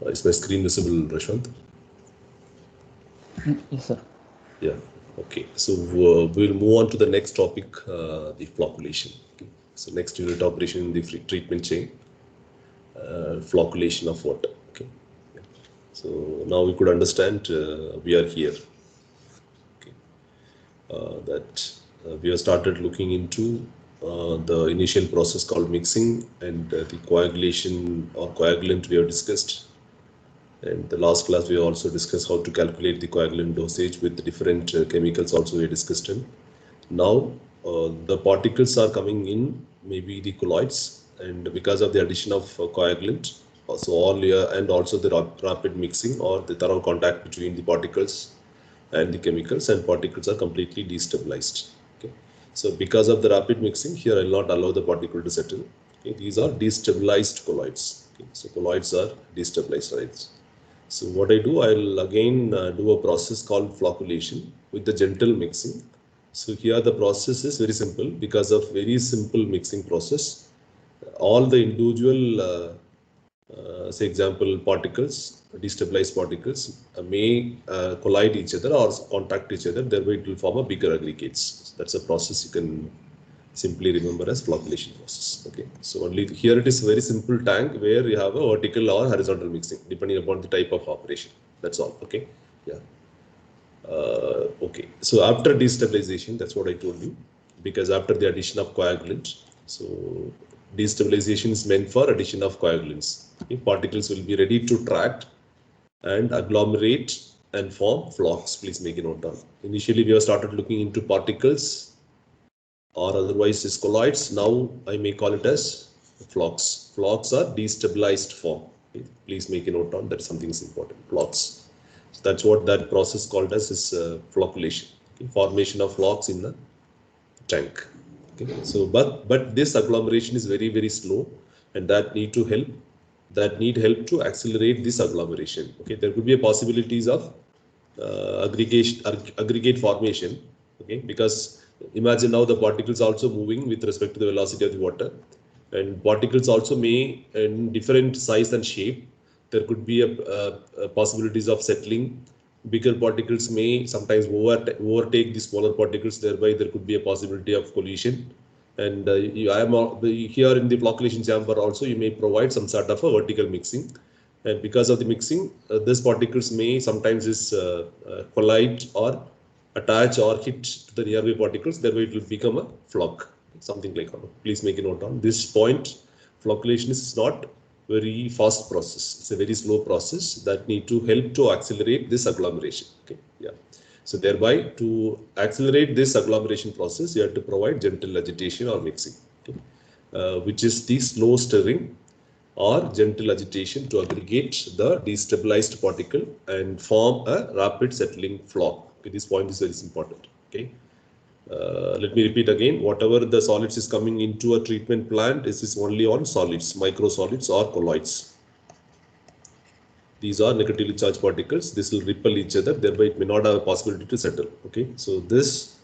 Is my screen visible, Rashwant? Yes, sir. Yeah. Okay. So we'll move on to the next topic, the flocculation. Okay. So next unit operation in the treatment chain, flocculation of water. Okay. Yeah. So now we could understand we are here. Okay. That we have started looking into the initial process called mixing and the coagulation or coagulant we have discussed. And the last class we also discussed how to calculate the coagulant dosage with different chemicals also we discussed in. Now the particles are coming in, maybe the colloids, and because of the addition of coagulant, so all and also the rapid mixing or the thorough contact between the particles and the chemicals, and particles are completely destabilized. Okay. So because of the rapid mixing, here I will not allow the particle to settle. Okay. These are destabilized colloids. Okay. So colloids are destabilized, right? So what I do, I'll again do a process called flocculation with the gentle mixing. So here the process is very simple. Because of very simple mixing process, all the individual say example particles, destabilized particles may collide each other or contact each other, thereby it will form a bigger aggregates. So that's a process you can simply remember as flocculation process. Okay, so only here it is a very simple tank where you have a vertical or horizontal mixing depending upon the type of operation. That's all. Okay, yeah. Okay, so after destabilization, that's what I told you, because after the addition of coagulant, so destabilization is meant for addition of coagulants. Okay, particles will be ready to tract and agglomerate and form flocks. Please make a note down. Initially, we have started looking into particles or otherwise as colloids. Now I may call it as flocks. Flocks are destabilized form. Okay, please make a note down that something is important. Flocks. So that's what that process called as is flocculation. Okay, formation of flocks in the tank. Okay, so but this agglomeration is very slow, and that need help to accelerate this agglomeration. Okay, there could be a possibilities of aggregate formation. Okay, because imagine now the particles also moving with respect to the velocity of the water, and particles also may in different size and shape. There could be a possibilities of settling. Bigger particles may sometimes overtake the smaller particles, thereby there could be a possibility of collision. And here in the flocculation chamber also you may provide some sort of a vertical mixing, and because of the mixing, these particles may sometimes collide or attach or hit to the nearby particles, thereby it will become a flock, something like that. Please make a note on this point. Flocculation is not very fast process. It's a very slow process that need to help to accelerate this agglomeration. Okay, yeah. So thereby to accelerate this agglomeration process, you have to provide gentle agitation or mixing, okay, which is the slow stirring or gentle agitation to aggregate the destabilized particle and form a rapid settling flock. Okay, this point is very important. Okay. Let me repeat again, whatever the solids is coming into a treatment plant, this is only on solids, microsolids or colloids. These are negatively charged particles. This will repel each other, thereby it may not have a possibility to settle. Okay, so this,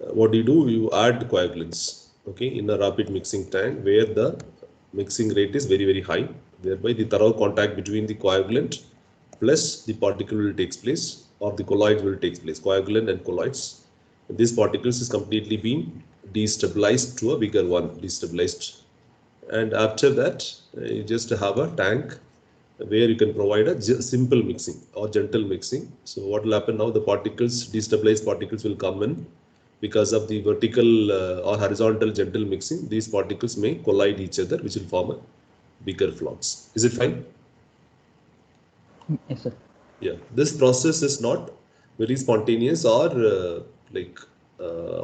what do? You add coagulants, okay, in a rapid mixing tank where the mixing rate is very high, thereby the thorough contact between the coagulant plus the particle will takes place, or the colloid will take place, coagulant and colloids. These particles is completely being destabilized to a bigger one, destabilized, and after that you just have a tank where you can provide a simple mixing or gentle mixing. So what will happen now, the particles, destabilized particles will come in. Because of the vertical or horizontal gentle mixing, these particles may collide each other, which will form a bigger flocks. Is it fine? Yes, sir. Yeah, this process is not very spontaneous or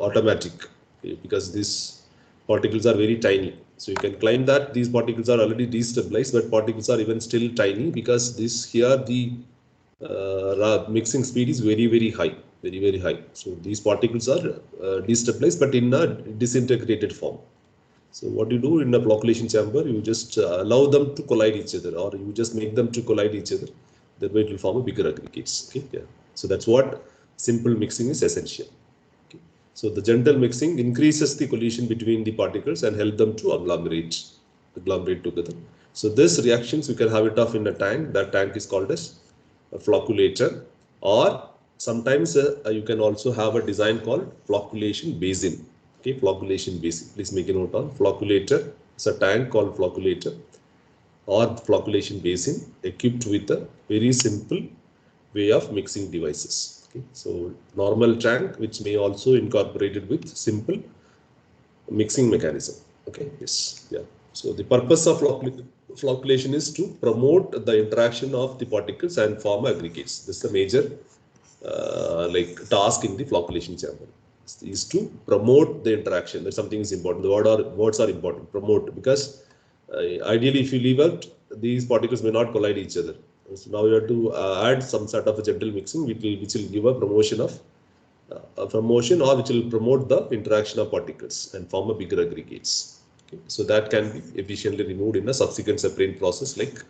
automatic, okay, because these particles are very tiny. So you can claim that these particles are already destabilized, but particles are even still tiny because this here the mixing speed is very high, very high. So these particles are destabilized, but in a disintegrated form. So what you do in a flocculation chamber, you just allow them to collide each other, or you just make them to collide each other. That way it will form a bigger aggregates. Okay, yeah. So that's what simple mixing is essential. Okay. So the gentle mixing increases the collision between the particles and help them to agglomerate agglomerate together. So this reactions, you can have it off in a tank. That tank is called as a flocculator, or sometimes you can also have a design called flocculation basin. Okay, flocculation basin. Please make a note on flocculator. It's a tank called flocculator or flocculation basin equipped with a very simple way of mixing devices. Okay, so normal tank which may also incorporated with simple mixing mechanism. Okay, yes, yeah. So the purpose of flocculation is to promote the interaction of the particles and form aggregates. This is the major like task in the flocculation chamber, is to promote the interaction. That something is important. The words are important. Promote, because ideally, if you leave out, these particles may not collide each other. So now you have to add some sort of a gentle mixing, which will give a promotion of or which will promote the interaction of particles and form a bigger aggregates. Okay. So that can be efficiently removed in a subsequent separate process like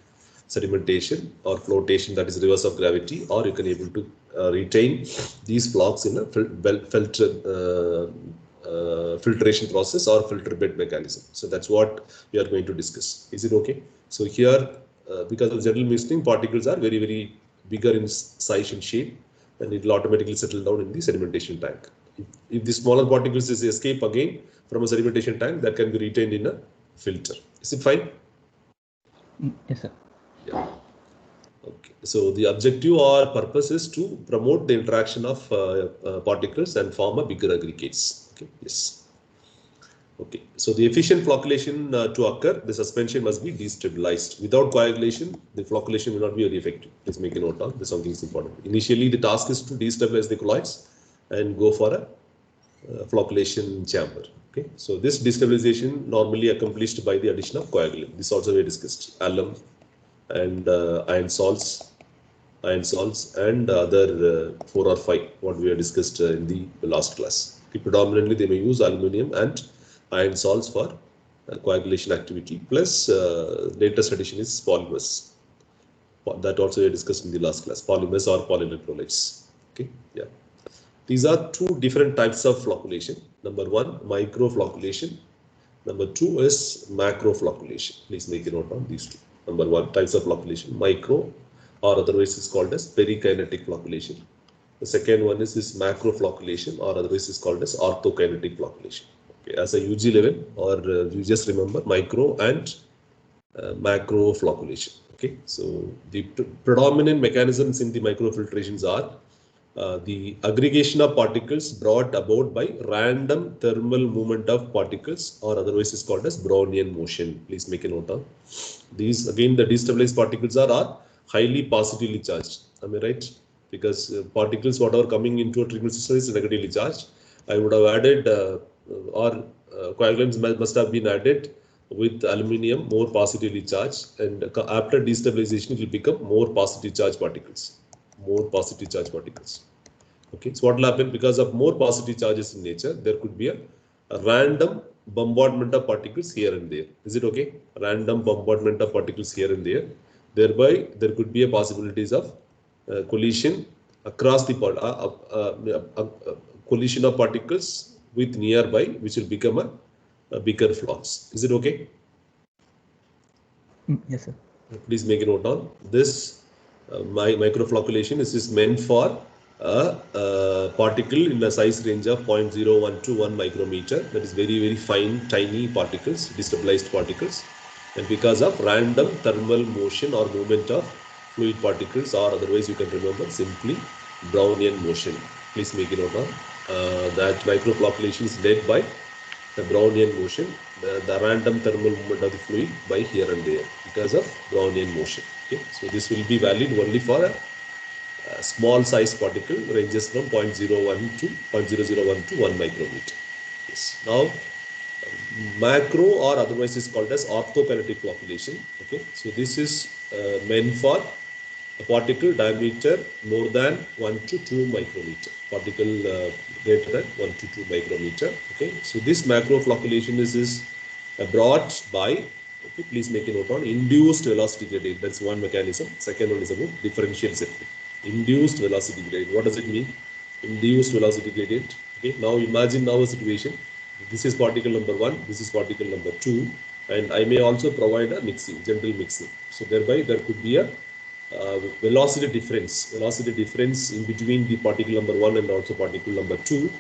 sedimentation or flotation, that is reverse of gravity, or you can able to retain these flocks in a filtration process or filter bed mechanism. So that's what we are going to discuss. Is it okay? So here, because of general mixing, particles are very, very bigger in size and shape, and it will automatically settle down in the sedimentation tank. If the smaller particles is escape again from a sedimentation tank, that can be retained in a filter. Is it fine? Yes, sir. Yeah. Okay. So the objective or purpose is to promote the interaction of particles and form a bigger aggregates. Okay. Yes. Okay. So the efficient flocculation to occur, the suspension must be destabilized. Without coagulation, the flocculation will not be very effective. Please make a note of this. Something is important. Initially, the task is to destabilize the colloids and go for a flocculation chamber. Okay. So this destabilization normally accomplished by the addition of coagulant. This also we discussed. Alum and iron salts, and other 4 or 5 what we have discussed in the last class. Okay. Predominantly, they may use aluminum and iron salts for coagulation activity. Plus, latest addition is polymers. That also we discussed in the last class. Polymers or polyelectrolytes. Okay, yeah. These are 2 different types of flocculation. Number 1, microflocculation. Number 2 is macroflocculation. Please make a note on these 2. Number 1, types of flocculation, micro, or otherwise is called as perikinetic flocculation. The second one is this macroflocculation, or otherwise is called as orthokinetic flocculation. Okay, as a UG level, or you just remember micro and macro flocculation. Okay, so the predominant mechanisms in the microfiltrations are the aggregation of particles brought about by random thermal movement of particles, or otherwise is called as Brownian motion. Please make a note of these. Again, the destabilized particles are highly positively charged. Am I right? Because particles whatever coming into a treatment system is negatively charged. I would have added coagulants must have been added with aluminium more positively charged, and after destabilization it will become more positive charged particles. Okay, so what will happen? Because of more positive charges in nature, there could be a random bombardment of particles here and there. Is it okay? Random bombardment of particles here and there. Thereby, there could be a possibilities of collision across the collision of particles with nearby, which will become a bigger flocks. Is it okay? Yes, sir. Please make a note on this. My microflocculation is meant for a particle in the size range of 0.01 to 1 micrometer. That is very, very fine, tiny particles, destabilized particles. And because of random thermal motion or movement of fluid particles, or otherwise you can remember simply Brownian motion. Please make a note on that microflocculation is led by the Brownian motion, the random thermal movement of the fluid by here and there because of Brownian motion. Okay, so this will be valid only for a small size particle, ranges from 0.01 to 0.001 to 1 micrometer. Yes. Now, macro, or otherwise is called as orthokinetic flocculation. Okay, so this is meant for a particle diameter more than 1 to 2 micrometer, particle greater than 1 to 2 micrometer. Okay, so this macro flocculation is brought by, okay, please make a note on induced velocity gradient. That's one mechanism. Second one is about differential settling. Induced velocity gradient. What does it mean? Induced velocity gradient. Okay, now imagine now a situation. This is particle number 1, this is particle number 2. and I may also provide a mixing, general mixing. So thereby there could be a velocity difference in between the particle number 1 and also particle number 2.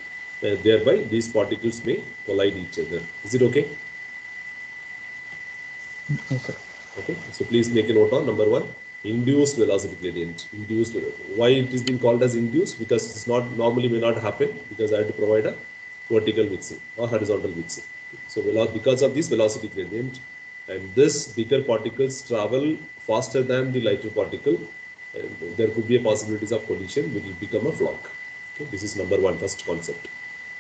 Thereby these particles may collide each other. Is it okay? Yes, sir. Okay, so please make a note on number 1, induced velocity gradient. Why it is being called as induced? Because it's not normally may not happen, because I have to provide a vertical mixing or horizontal mixing. So because of this velocity gradient, and this bigger particles travel faster than the lighter particle, and there could be a possibilities of collision, which will become a flock. Okay, this is number 1, first concept.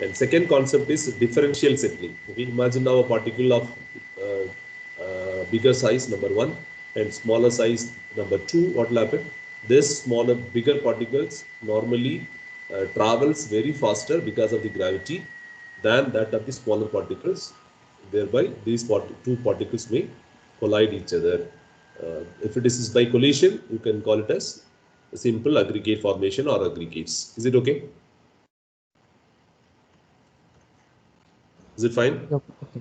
And second concept is differential settling. Okay, imagine now a particle of bigger size, number 1, and smaller size, number 2. What will happen? This bigger particles normally travels very faster because of the gravity than that of the smaller particles. Thereby, these two particles may collide each other. If it is by collision, you can call it as a simple aggregate formation or aggregates. Is it okay? Is it fine? Okay.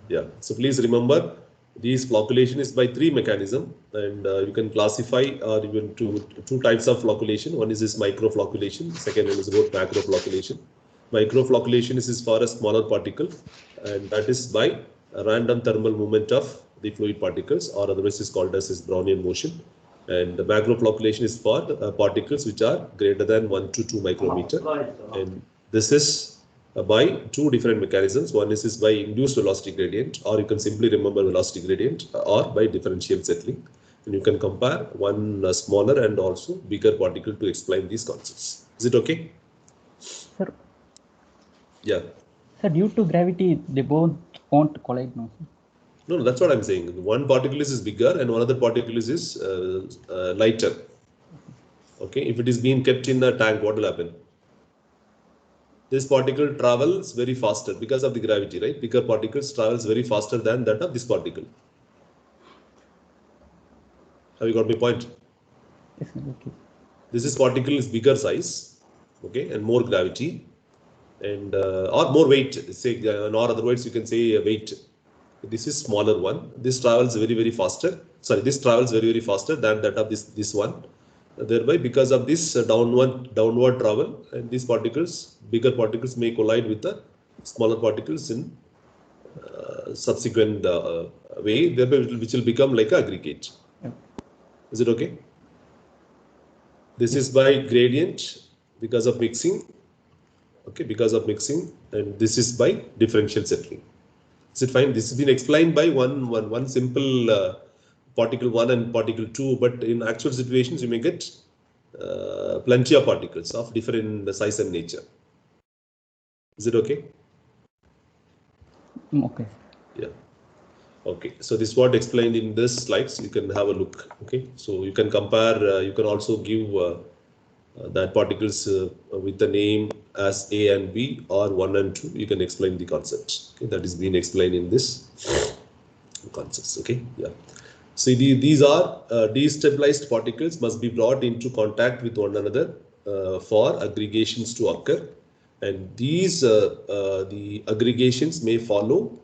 Yeah. So please remember, these flocculation is by 3 mechanism, and you can classify even two types of flocculation. One is this microflocculation. Second one is about macroflocculation. Microflocculation is for a smaller particle, and that is by a random thermal movement of the fluid particles, or otherwise is called as Brownian motion. And the macroflocculation is for particles which are greater than 1 to 2 micrometer, and this is by two different mechanisms. One is by induced velocity gradient, or you can simply remember velocity gradient, or by differential settling. And you can compare one smaller and also bigger particle to explain these concepts. Is it okay? Sir. Yeah. Sir, due to gravity, they both won't collide now. No, that's what I'm saying. One particle is bigger and one other particle is lighter. Okay, if it is being kept in a tank, what will happen? This particle travels very faster because of the gravity, right? Bigger particles travels very faster than that of this particle. Have you got my point? Yes, sir. Okay. This particle is bigger size, okay, and more gravity, and or more weight. Say, or otherwise you can say weight. This is smaller one. This travels very faster. Sorry, this travels very faster than that of this one. Thereby, because of this downward travel, and these particles, bigger particles may collide with the smaller particles in subsequent way, thereby which will become like an aggregate. Yeah. Is it okay? This is by gradient because of mixing. Okay, because of mixing, and this is by differential settling. Is it fine? This has been explained by one simple particle 1 and particle 2, but in actual situations you may get plenty of particles of different size and nature. Is it okay? Okay. Yeah. Okay. So this is what explained in this slides. You can have a look. Okay. So you can compare. You can also give that particles with the name as A and B or 1 and 2. You can explain the concepts. Okay. That is being explained in this concepts. Okay. Yeah. So these are destabilized particles must be brought into contact with one another for aggregations to occur, and these the aggregations may follow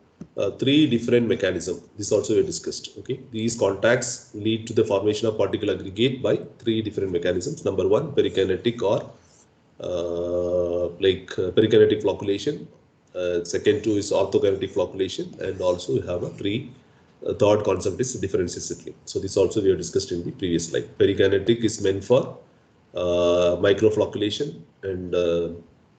3 different mechanisms. This also we discussed. Okay, these contacts lead to the formation of particle aggregate by 3 different mechanisms. Number 1, perikinetic or perikinetic flocculation. Second 2 is orthokinetic flocculation, and also we have a third concept is differential settling. So this also we have discussed in the previous slide. Perikinetic is meant for microflocculation, and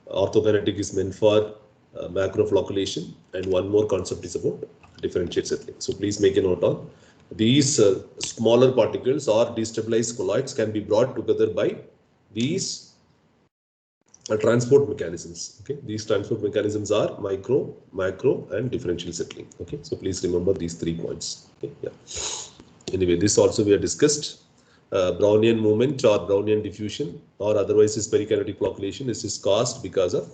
orthokinetic is meant for macroflocculation, and one more concept is about differential settling. So please make a note on these smaller particles or destabilized colloids can be brought together by these transport mechanisms. Okay, these transport mechanisms are micro, macro, and differential settling. Okay, so please remember these 3 points. Okay, yeah. Anyway, this also we have discussed. Brownian movement or Brownian diffusion, or otherwise is perikinetic flocculation. This is caused because of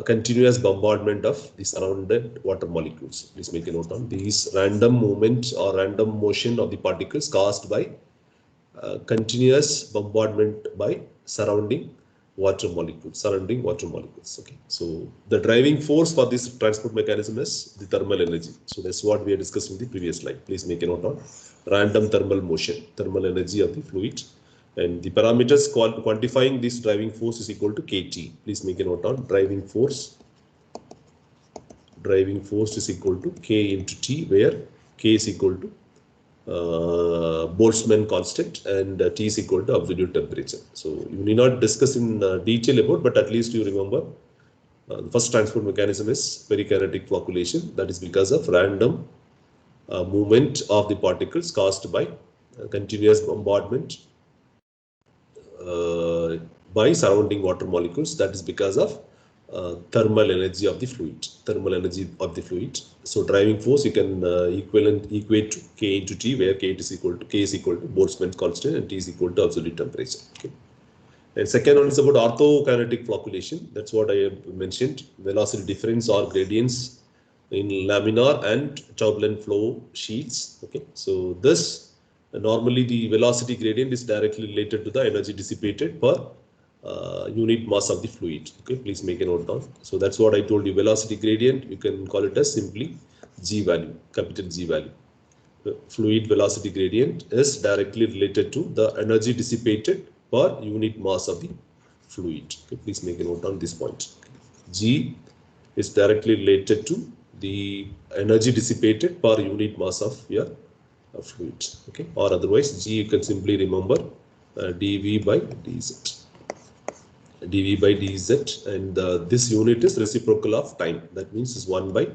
continuous bombardment of the surrounded water molecules. Please make a note on these random movement or random motion of the particles caused by continuous bombardment by surrounding water molecules, surrounding water molecules. Okay, so the driving force for this transport mechanism is the thermal energy. So that's what we had discussed in the previous slide. Please make a note on random thermal motion, thermal energy of the fluid, and the parameters quantifying this driving force is equal to kT. Please make a note on driving force. Driving force is equal to K into T, where K is equal to Boltzmann constant and T is equal to absolute temperature. So you need not discuss in detail about, but at least you remember the first transport mechanism is perikinetic flocculation. That is because of random movement of the particles caused by continuous bombardment by surrounding water molecules. That is because of thermal energy of the fluid. So driving force you can equate to K into T, where K is equal to Boltzmann constant and T is equal to absolute temperature. Okay. And second one is about orthokinetic flocculation. That's what I have mentioned. Velocity difference or gradients in laminar and turbulent flow sheets. Okay. So this normally the velocity gradient is directly related to the energy dissipated per unit mass of the fluid. Okay, please make a note down. So that's what I told you. Velocity gradient, you can call it as simply G value, capital G value. The fluid velocity gradient is directly related to the energy dissipated per unit mass of the fluid. Okay, please make a note on this point. G is directly related to the energy dissipated per unit mass of your fluid. Okay, or otherwise G you can simply remember dV by dz. dV by dz, and this unit is reciprocal of time. That means is 1 by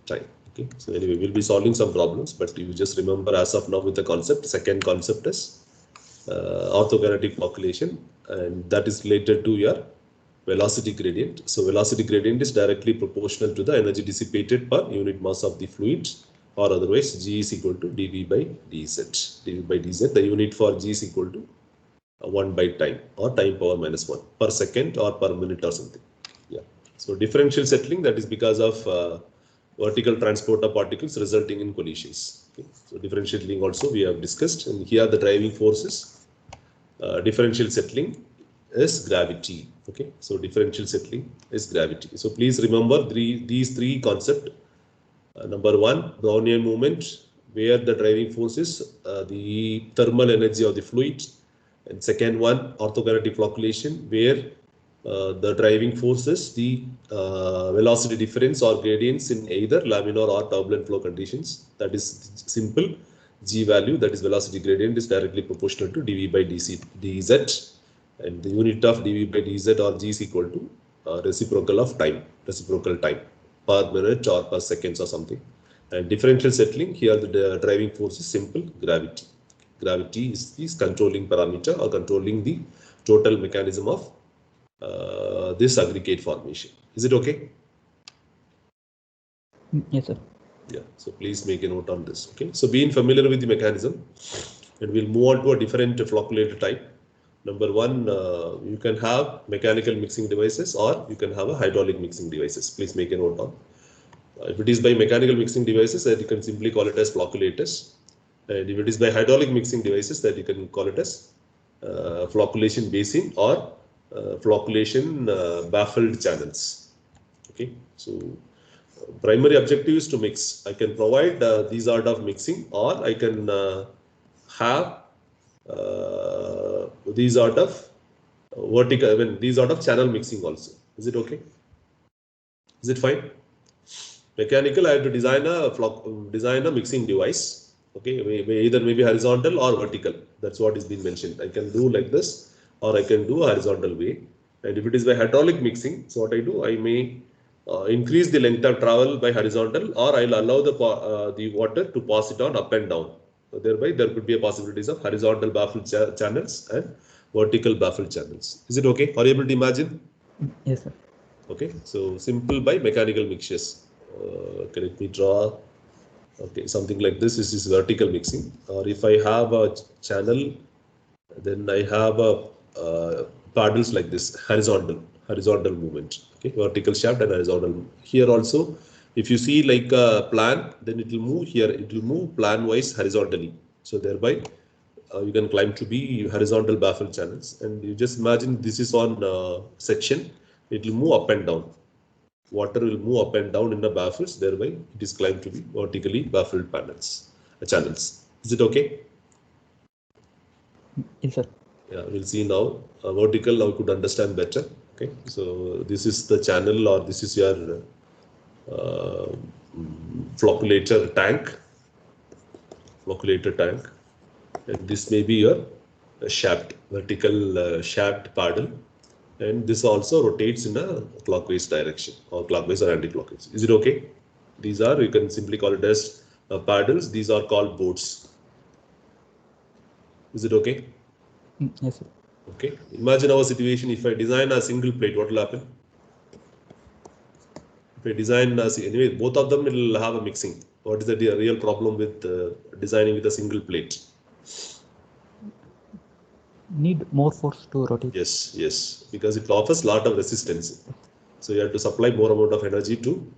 time. Okay, so anyway, we'll be solving some problems, but you just remember as of now with the concept. Second concept is orthokinetic flocculation, and that is related to your velocity gradient. So velocity gradient is directly proportional to the energy dissipated per unit mass of the fluid, or otherwise G is equal to dV by dz. dV by dz, the unit for G is equal to 1 by time, or time power minus 1 per second or per minute or something. Yeah. So differential settling, that is because of vertical transport of particles resulting in collisions. Okay. So differential settling also we have discussed, and here the driving forces. Differential settling is gravity. Okay. So differential settling is gravity. So please remember these three concepts. Number one, Brownian movement, where the driving force is the thermal energy of the fluid. And second one, orthokinetic flocculation, where the driving force is the velocity difference or gradients in either laminar or turbulent flow conditions. That is simple G value, that is velocity gradient, is directly proportional to dV by dz, and the unit of dV by dz or G is equal to reciprocal time per minute or per seconds or something. And differential settling, here the driving force is simple gravity. Gravity is controlling parameter or controlling the total mechanism of this aggregate formation. Is it okay? Yes, sir. Yeah. So please make a note on this. Okay. So being familiar with the mechanism, and we'll move on to a different flocculator type. Number one, you can have mechanical mixing devices, or you can have a hydraulic mixing devices. Please make a note on. If it is by mechanical mixing devices, then you can simply call it as flocculators. And if it is by hydraulic mixing devices, that you can call it as flocculation basin or flocculation baffled channels. Okay, so primary objective is to mix. I can provide these sort of mixing, or I can have these sort of vertical, these sort of channel mixing also. Is it okay? Is it fine? Mechanical, I have to design a mixing device. Okay, either maybe horizontal or vertical. That's what is being mentioned. I can do like this, or I can do a horizontal way. And if it is by hydraulic mixing, so what I do, I may increase the length of travel by horizontal, or I'll allow the water to pass it on up and down. So thereby, there could be a possibilities of horizontal baffled channels and vertical baffled channels. Is it okay? Are you able to imagine? Yes, sir. Okay, so simple by mechanical mixtures. Okay, let me draw. Okay, something like this. This is vertical mixing. Or if I have a channel, then I have a paddles like this, horizontal movement. Okay, vertical shaft and horizontal. Here also, if you see like a plan, then it will move here. It will move plan wise horizontally. So thereby, you can climb to be horizontal baffle channels. And you just imagine this is on section, it will move up and down. Water will move up and down in the baffles, thereby it is climbed to be vertically baffled channels. Is it okay? Yes, sir. Yeah, we'll see now. Vertical, now you could understand better. Okay, so this is the channel, or this is your flocculator tank. And this may be your shaft, vertical shaft paddle, and this also rotates in a clockwise direction, or clockwise or anti-clockwise. Is it okay? These are, you can simply call it as paddles. These are called boats. Is it okay? Yes, sir. Okay. Imagine our situation. If I design a single plate, what will happen? If I design anyway, both of them will have a mixing. What is the real problem with designing with a single plate? Need more force to rotate. Yes, because it offers a lot of resistance. So you have to supply more amount of energy to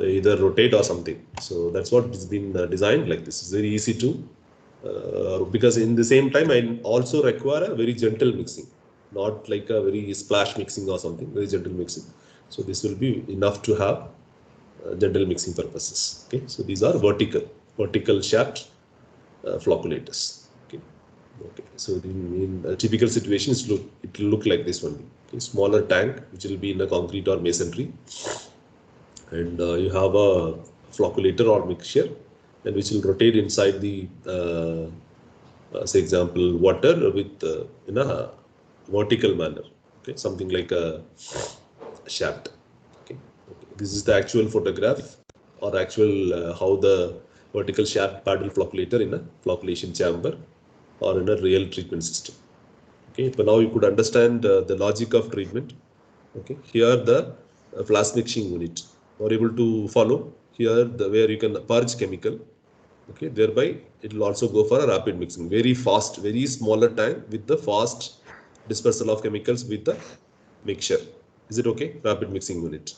either rotate or something. So that's what has been designed like this. It's very easy to, because in the same time I also require a very gentle mixing, not like a very splash mixing or something, very gentle mixing. So this will be enough to have gentle mixing purposes. Okay, so these are vertical shaft flocculators. Okay, so in a typical situation, it will look like this one. Okay, smaller tank, which will be in a concrete or masonry, and you have a flocculator or mixture, and which will rotate inside the, say example, water with in a vertical manner. Okay, something like a shaft. Okay, this is the actual photograph, or actual how the vertical shaft paddle flocculator in a flocculation chamber or in a real treatment system. Okay, but now you could understand the logic of treatment. Okay, here the flash mixing unit are able to follow here where you can purge chemical. Okay, thereby it will also go for a rapid mixing, very fast, very smaller tank with the fast dispersal of chemicals with the mixture. Is it okay? Rapid mixing unit.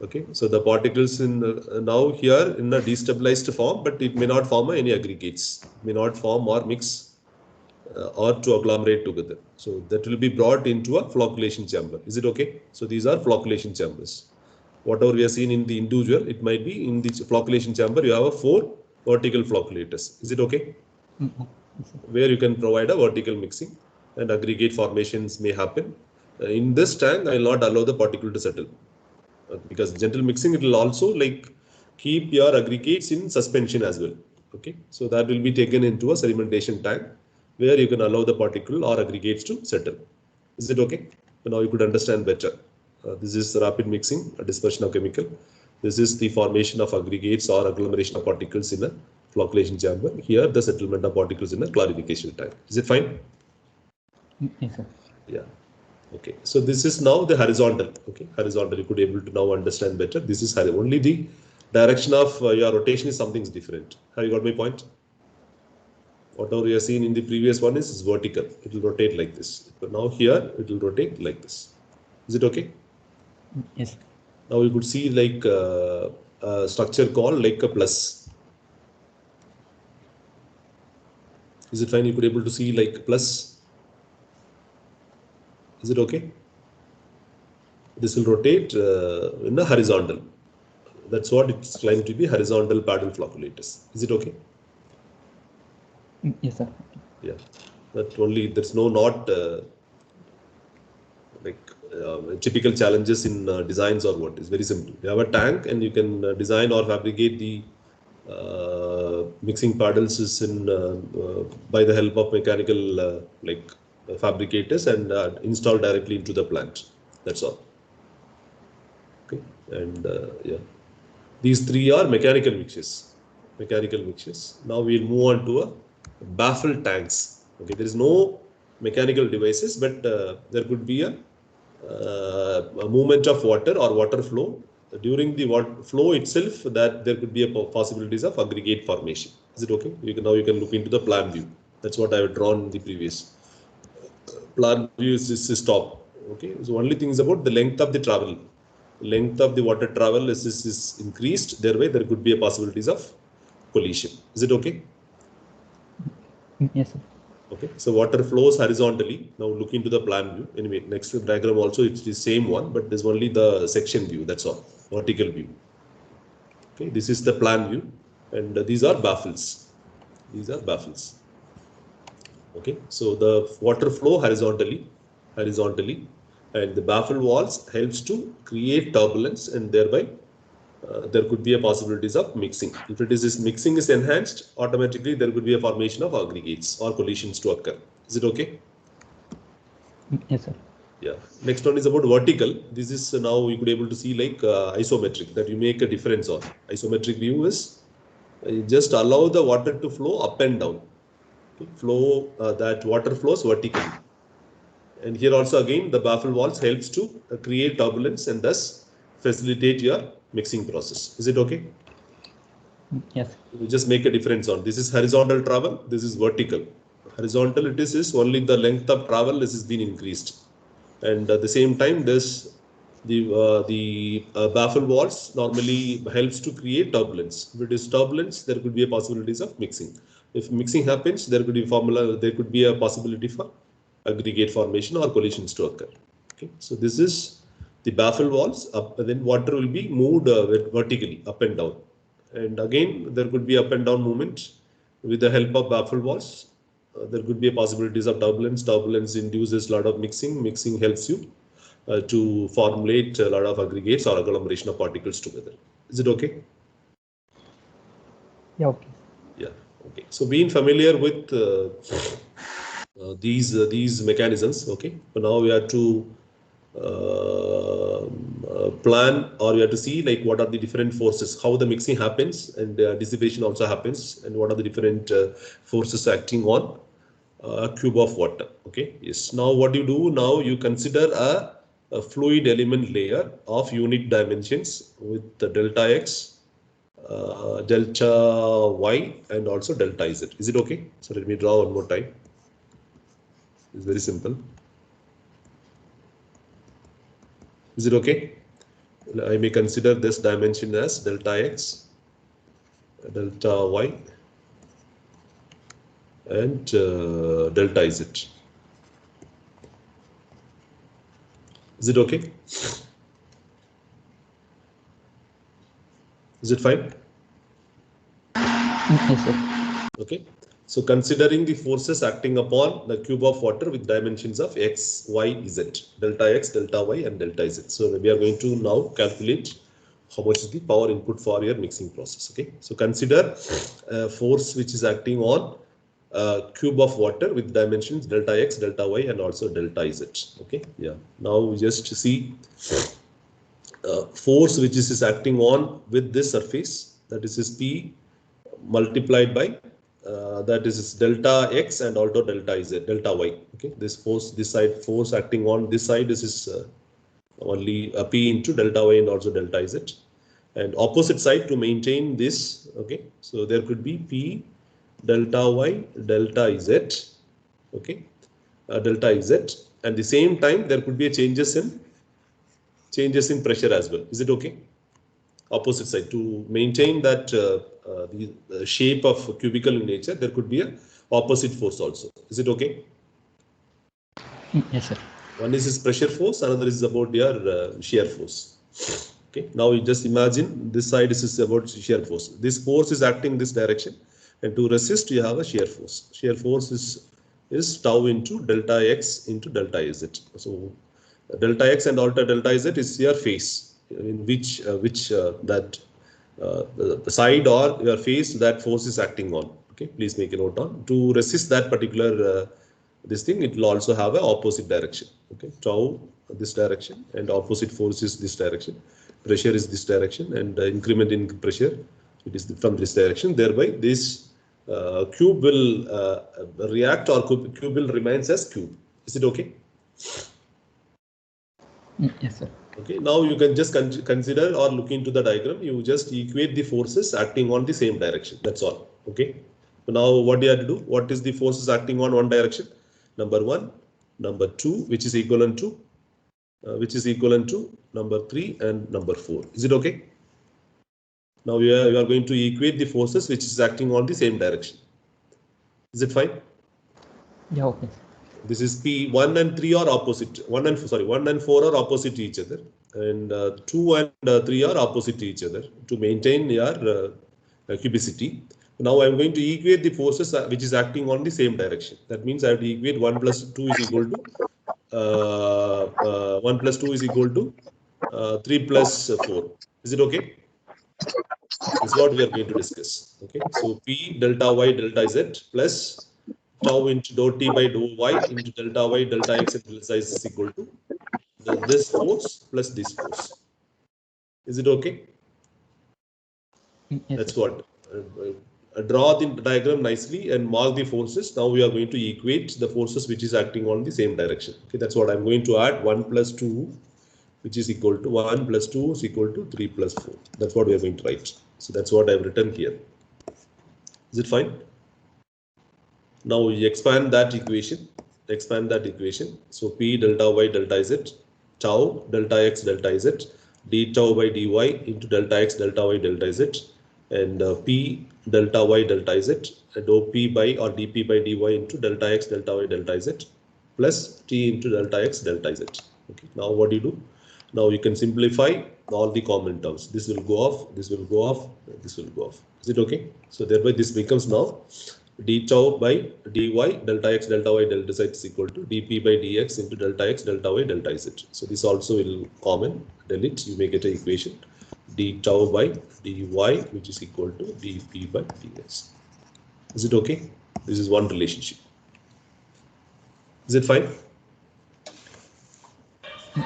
Okay, so the particles in now here in a destabilized form, but it may not form any aggregates, may not form or mix or to agglomerate together. So that will be brought into a flocculation chamber. Is it okay? So these are flocculation chambers. Whatever we have seen in the individual, it might be in the flocculation chamber. You have 4 vertical flocculators. Is it okay? Yes, sir. Where you can provide a vertical mixing and aggregate formations may happen. In this tank, I will not allow the particle to settle, because gentle mixing, it will also like keep your aggregates in suspension as well. Okay, so that will be taken into a sedimentation tank where you can allow the particle or aggregates to settle. Is it okay? So now you could understand better. This is rapid mixing, a dispersion of chemical. This is the formation of aggregates or agglomeration of particles in a flocculation chamber. Here, the settlement of particles in a clarification tank. Is it fine? Yes, sir. Yeah. Okay. So this is now the horizontal. Okay, horizontal. You could able to now understand better. This is only the direction of your rotation is something different. Have you got my point? Whatever we have seen in the previous one is vertical. It will rotate like this. But now here it will rotate like this. Is it okay? Yes. Now you could see like a structure called like a plus. Is it fine? You could able to see like plus. Is it okay? This will rotate in a horizontal. That's what it's claimed to be, horizontal paddle flocculators. Is it okay? Yes, sir. Yeah. That only, there's no not typical challenges in designs or what. It's very simple. You have a tank and you can design or fabricate the mixing paddles is in by the help of mechanical fabricators and install directly into the plant. That's all. Okay, and yeah, these 3 are mechanical mixtures. Now we'll move on to a baffled tanks. Okay, there is no mechanical devices, but there could be a movement of water or water flow. During the flow itself, that there could be a possibilities of aggregate formation. Is it okay? Now you can look into the plan view. That's what I have drawn in the previous plan view. Is top. Okay, so only thing is about the length of the travel. Length of the water travel is increased. Thereby, there could be a possibilities of collision. Is it okay? Yes, sir. Okay, so water flows horizontally. Now look into the plan view. Anyway, next diagram also it's the same one, but there's only the section view. That's all. Vertical view. Okay, this is the plan view, and these are baffles. These are baffles. Okay, so the water flow horizontally, and the baffle walls helps to create turbulence, and thereby there could be a possibilities of mixing. If it is this mixing is enhanced, automatically there could be a formation of aggregates or collisions to occur. Is it okay? Yes, sir. Yeah. Next one is about vertical. This is now you could able to see like isometric, that you make a difference on. Isometric view is you just allow the water to flow up and down. Okay. Flow that water flows vertically. And here also again the baffle walls helps to create turbulence and thus facilitate your mixing process. Is it okay? Yes. You just make a difference on this is horizontal travel, this is vertical. Horizontal it is only the length of travel this has been increased, and at the same time this the baffle walls normally helps to create turbulence. If it is turbulence, there could be a possibilities of mixing. If mixing happens, there could be there could be a possibility for aggregate formation or collisions to occur. Okay, so this is the baffle walls. Up, then water will be moved vertically up and down, and again there could be up and down movement with the help of baffle walls. There could be a possibilities of turbulence. Turbulence induces a lot of mixing. Mixing helps you to formulate a lot of aggregates or agglomeration of particles together. Is it okay? Yeah, okay. Yeah. Okay. So being familiar with these mechanisms, okay. So now we have to plan, or we have to see like what are the different forces, how the mixing happens, and dissipation also happens, and what are the different forces acting on a cube of water. Okay. Yes. Now what you do now, you consider a fluid element layer of unique dimensions with the delta x, delta y, and also delta z. Is it okay? So let me draw one more time. It's very simple. Is it okay? I may consider this dimension as delta x, delta y, and delta z. Is it okay? Is it fine? Yes, sir. Okay. So considering the forces acting upon the cube of water with dimensions of x, y, z, delta x, delta y, and delta z. So we are going to now calculate how much is the power input for your mixing process. Okay. So consider a force which is acting on a cube of water with dimensions delta x, delta y, and also delta z. Okay. Yeah. Now we just see force which is acting on with this surface, that is P multiplied by that is delta x and also delta z, delta y. Okay, this force, this side force acting on this side, this is only P into delta y and also delta z, and opposite side to maintain this. Okay, so there could be P delta y delta z. Okay, delta z, and the same time there could be a changes in pressure as well. Is it okay? Opposite side to maintain that the shape of cubicle in nature, there could be a opposite force also. Is it okay? Yes, sir. One is pressure force, another is about your shear force. Okay. Now you just imagine this side is about shear force. This force is acting this direction, and to resist you have a shear force. Shear force is tau into delta x into delta z. So delta x and delta z is your phase in which that the side or your face that force is acting on. Okay, please make a note on. To resist that particular this thing, it will also have an opposite direction. Okay, tau this direction, and opposite force is this direction. Pressure is this direction, and increment in pressure, it is from this direction. Thereby, this cube will react, or cube will remains as cube. Is it okay? Yes, sir. Okay, now you can just consider or look into the diagram. You just equate the forces acting on the same direction. That's all. Okay. So now what do you have to do? What is the forces acting on one direction? Number 1, number 2, which is equivalent to number 3 and number 4. Is it okay? Now you are going to equate the forces which is acting on the same direction. Is it fine? Yeah, okay. This is P. 1 and 3 are opposite. 1 and 4 are opposite to each other, and 2 and 3 are opposite to each other to maintain your cubicity. Now I am going to equate the forces which is acting on the same direction. That means I have to equate 1 plus 2 is equal to 1 plus 2 is equal to 3 plus 4. Is it okay? This is what we are going to discuss. Okay, so P delta y delta z plus tau into dou t by dou y into delta y delta x and delta z is equal to this force plus this force. Is it okay? Yes, That's sir. what. Draw the diagram nicely and mark the forces. Now we are going to equate the forces which is acting on the same direction. Okay, that's what I'm going to add 1 plus 2, which is equal to 1 plus 2 is equal to 3 plus 4. That's what we are going to write. So that's what I've written here. Is it fine? Now we expand that equation. So P delta y delta z, tau delta x delta z, d tau by dy into delta x delta y delta z, and P delta y delta z, dou P by or dP by dy into delta x delta y delta z, plus T into delta x delta z. Okay. Now what do you do? Now you can simplify all the common terms. This will go off, this will go off, this will go off. Is it okay? So thereby this becomes now d tau by dy delta x delta y delta z is equal to dp by dx into delta x delta y delta z. So this also will common delete. You may get an equation d tau by dy which is equal to dp by dx. Is it okay? This is one relationship. Is it fine?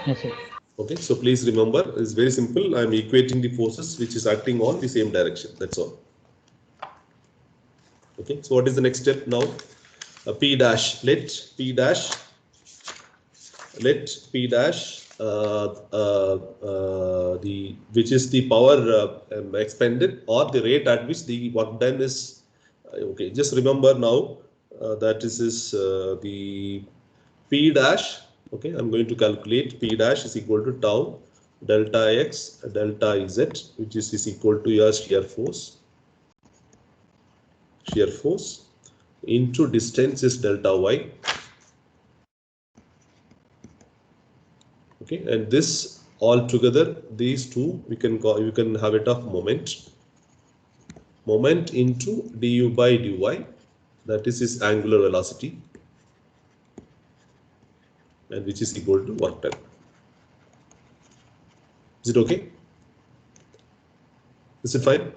Yes, sir. Okay, so please remember, it's very simple. I am equating the forces which is acting on the same direction. That's all. Okay, so what is the next step now? P dash, let P dash the which is the power expended or the rate at which the work done is okay. Just remember now that this is the P dash. Okay, I'm going to calculate P dash is equal to tau delta x delta z, which is equal to your shear force into distance is delta y. Okay, and this all together, these two we can call, you can have it of moment into du by dy, that is angular velocity, and which is equal to work done. Is it okay? Is it fine?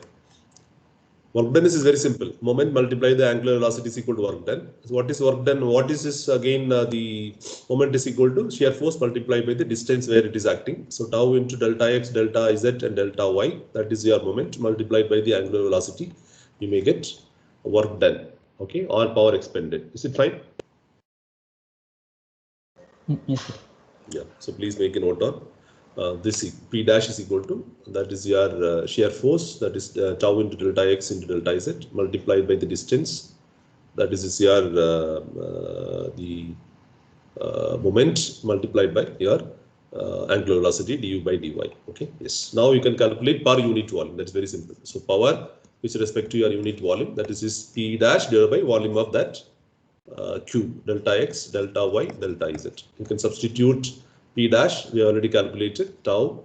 Work done is very simple. Moment multiply the angular velocity is equal to work done. So what is work done? What is this again? The moment is equal to shear force multiplied by the distance where it is acting. So tau into delta x, delta z, and delta y. That is your moment multiplied by the angular velocity. You may get work done. Okay, or power expended. Is it fine? Yes, sir. Yeah. So please make a note on. This P dash is equal to, that is your shear force, that is tau into delta x into delta z multiplied by the distance, that is your the moment multiplied by your angular velocity du by dy. Okay, yes. Now you can calculate per unit volume. That's very simple. So power with respect to your unit volume, that is P dash divided by volume of that cube, delta x, delta y, delta z. You can substitute P dash, we already calculated, tau,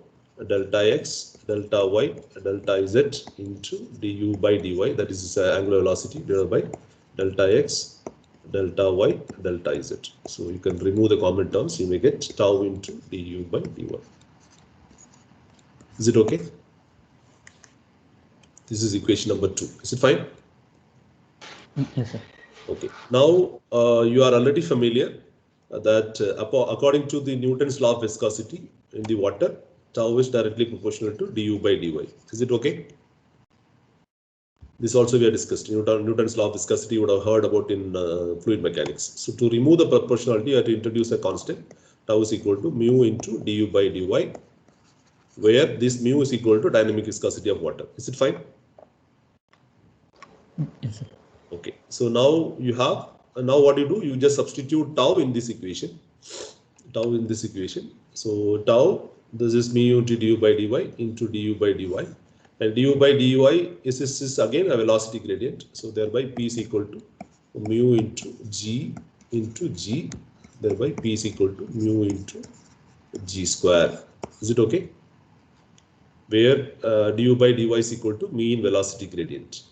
delta x, delta y, delta z into du by dy, that is angular velocity divided by delta x, delta y, delta z. So you can remove the common terms, you may get tau into du by dy. Is it okay? This is equation number 2. Is it fine? Yes, sir. Okay. Now you are already familiar that according to the Newton's law of viscosity in the water, tau is directly proportional to du by dy. Is it okay? This also we have discussed. Newton's law of viscosity you would have heard about in fluid mechanics. So to remove the proportionality, you have to introduce a constant. Tau is equal to mu into du by dy, where this mu is equal to dynamic viscosity of water. Is it fine? Yes, sir. Okay. So now you have, now what you do, you just substitute tau in this equation. So tau, this is mu into du by dy into du by dy. And du by dy is again a velocity gradient. So thereby P is equal to mu into g into G, thereby P is equal to mu into G square. Is it okay? Where du by dy is equal to mean velocity gradient.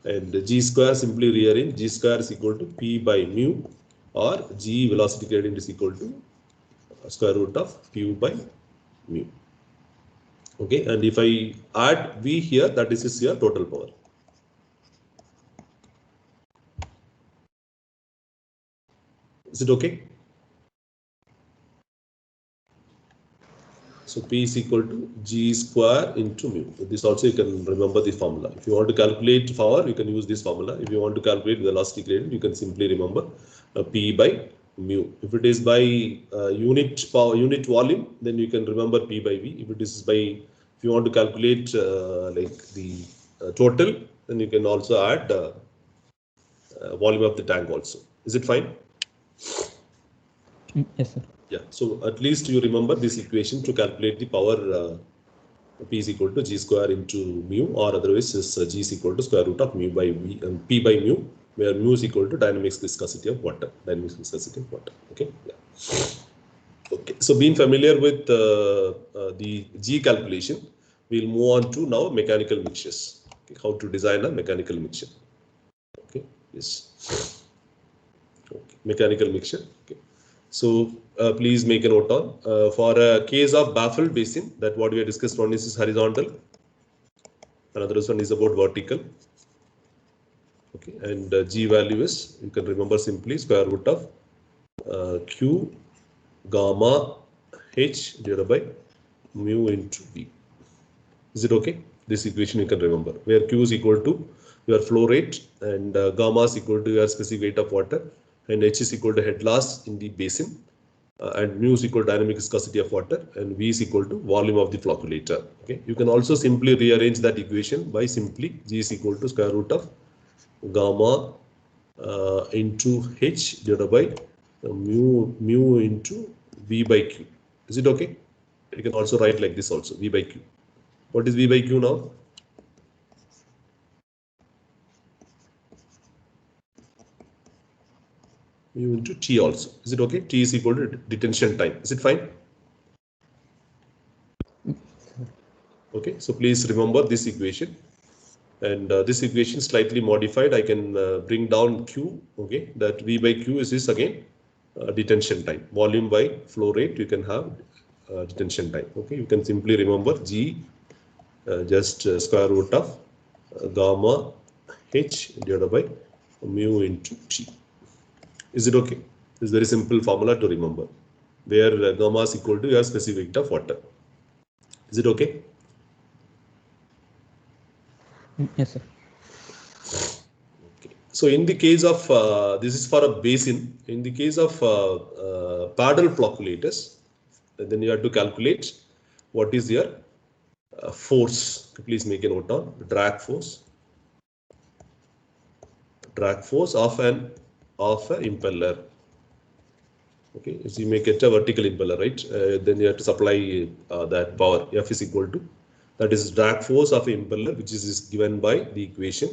And G square, simply rearrange, G square is equal to P by mu, or G velocity gradient is equal to square root of Q by mu. Okay, and if I add V here, that is your total power. Is it okay? So P is equal to G square into mu. This also you can remember the formula. If you want to calculate power, you can use this formula. If you want to calculate velocity gradient, you can simply remember P by mu. If it is by unit power, unit volume, then you can remember P by V. If it is by, if you want to calculate like the total, then you can also add volume of the tank also. Is it fine? Yes, sir. Yeah, so at least you remember this equation to calculate the power. P is equal to G square into mu, or otherwise is G is equal to square root of mu by V, and P by mu, where mu is equal to dynamic viscosity of water. Dynamic viscosity of water. Okay. Yeah. Okay. So being familiar with the G calculation, we'll move on to now mechanical mixtures. Okay. How to design a mechanical mixture. Okay. Yes. Okay. Mechanical mixture. Okay. So please make a note on for a case of baffled basin, that what we have discussed, one is horizontal, another one is about vertical. Okay, and G value is, you can remember simply square root of Q gamma H divided by mu into V. Is it okay? This equation you can remember, where Q is equal to your flow rate, and gamma is equal to your specific weight of water, and H is equal to head loss in the basin, and mu is equal to dynamic viscosity of water, and V is equal to volume of the flocculator. Okay, you can also simply rearrange that equation by simply G is equal to square root of gamma into H divided by mu into V by Q. Is it okay? You can also write like this also, V by Q. What is V by Q now? Mu into T also. Is it okay? T is equal to detention time. Is it fine? Okay, so please remember this equation. And this equation slightly modified, I can bring down Q. Okay, that V by Q is again detention time. Volume by flow rate, you can have detention time. Okay, you can simply remember G just square root of gamma H divided by mu into T. Is it okay? It's very simple formula to remember, where gamma is equal to your specific weight of water. Is it okay? Yes, sir. Okay. So in the case of this is for a basin. In the case of paddle flocculators, then you have to calculate what is your force. Please make a note on drag force. Drag force of an impeller. Okay, so you may get a vertical impeller, right? Then you have to supply that power. F is equal to, that is drag force of an impeller, which is given by the equation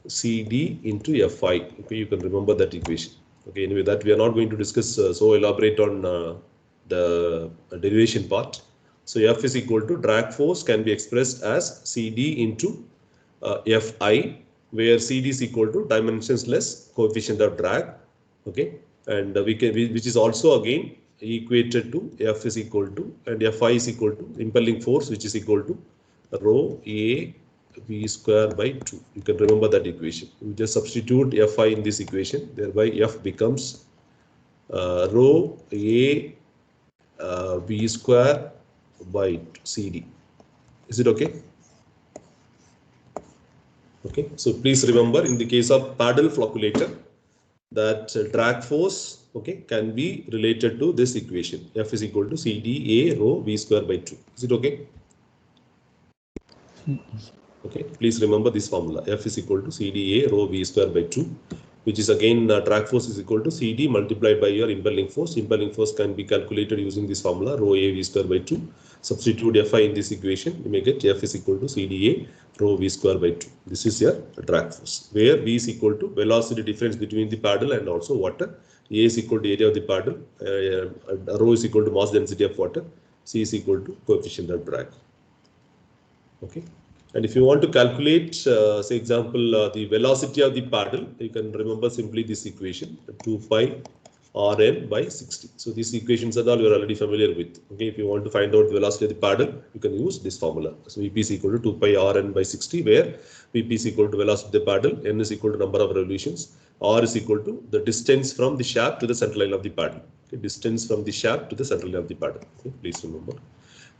CD into Fi. Okay, you can remember that equation. Okay, anyway, that we are not going to discuss so elaborate on the derivation part. So F is equal to drag force can be expressed as CD into Fi, where CD is equal to dimensionless coefficient of drag. Okay, and which is also again equated to F is equal to, and Fi is equal to impelling force, which is equal to rho A V square by 2. You can remember that equation. You just substitute Fi in this equation, thereby F becomes rho A V square by CD. Is it okay? Okay, so please remember, in the case of paddle flocculator, that drag force, okay, can be related to this equation. F is equal to CD A rho V square by 2. Is it okay? Okay, please remember this formula. F is equal to CD A rho V square by 2. which is again drag force is equal to CD multiplied by your impelling force. Impelling force can be calculated using this formula rho A V square by 2. Substitute Fi in this equation, you may get F is equal to CdA rho V square by 2. This is your drag force, where V is equal to velocity difference between the paddle and also water. A is equal to area of the paddle, rho is equal to mass density of water, C is equal to coefficient of drag. Okay. And if you want to calculate, say example, the velocity of the paddle, you can remember simply this equation, 2 pi Rn by 60. So these equations are all you are already familiar with. Okay, if you want to find out the velocity of the paddle, you can use this formula. So Vp is equal to 2 pi Rn by 60, where Vp is equal to velocity of the paddle, N is equal to number of revolutions, R is equal to the distance from the shaft to the center line of the paddle. Okay, distance from the shaft to the center line of the paddle. Okay, please remember.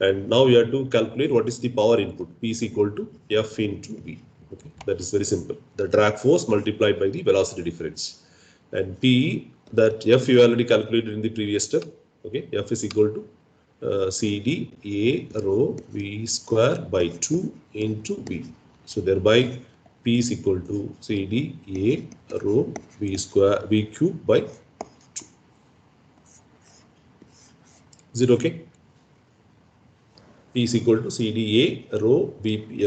And now we have to calculate what is the power input. P is equal to F into V. Okay, that is very simple. The drag force multiplied by the velocity difference. And P, that F you already calculated in the previous step. Okay, F is equal to CD A rho V square by 2 into V. So thereby P is equal to CD A rho V square V cube by 2. Is it okay? P is equal to CdA rho Vp,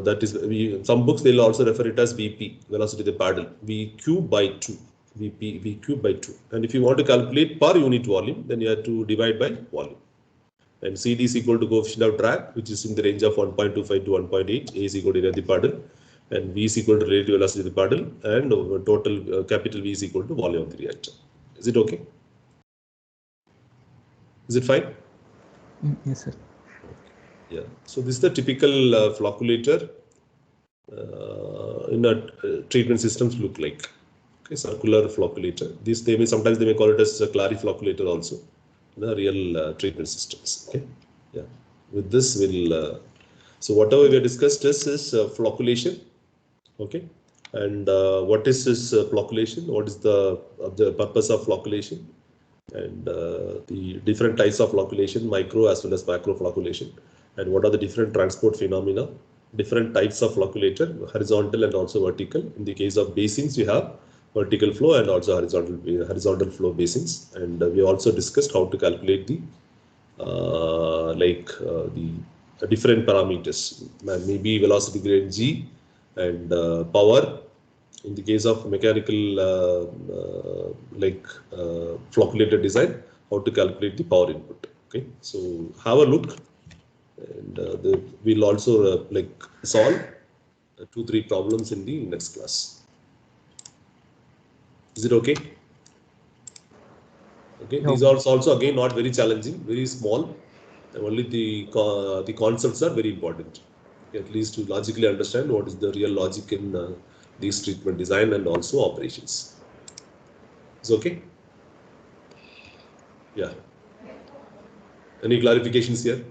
that is, some books they will also refer it as Vp, velocity of the paddle, V cube by 2, V cube by 2. And if you want to calculate per unit volume, then you have to divide by volume. And CD is equal to coefficient of drag, which is in the range of 1.25 to 1.8, A is equal to area of the paddle, and V is equal to relative velocity of the paddle, and total capital V is equal to volume of the reactor. Is it okay? Is it fine? Yes, sir. Yeah, so this is the typical flocculator in a treatment systems look like. Okay, circular flocculator. This sometimes they may call it as a clariflocculator also in a real treatment systems. Okay, yeah. With this we'll so whatever we have discussed is flocculation. Okay, and what is this flocculation? What is the purpose of flocculation? And the different types of flocculation, micro as well as macro flocculation, and what are the different transport phenomena, different types of flocculator, horizontal and also vertical. In the case of basins, we have vertical flow and also horizontal flow basins, and we also discussed how to calculate the the different parameters, maybe velocity gradient G and power. In the case of mechanical flocculator design, how to calculate the power input. Okay, so have a look, and we'll also solve 2-3 problems in the next class. Is it okay? Okay, No. these are also again not very challenging, very small. Only the concepts are very important. At least to logically understand what is the real logic in these treatment design and also operations. Is okay? Yeah. Any clarifications here?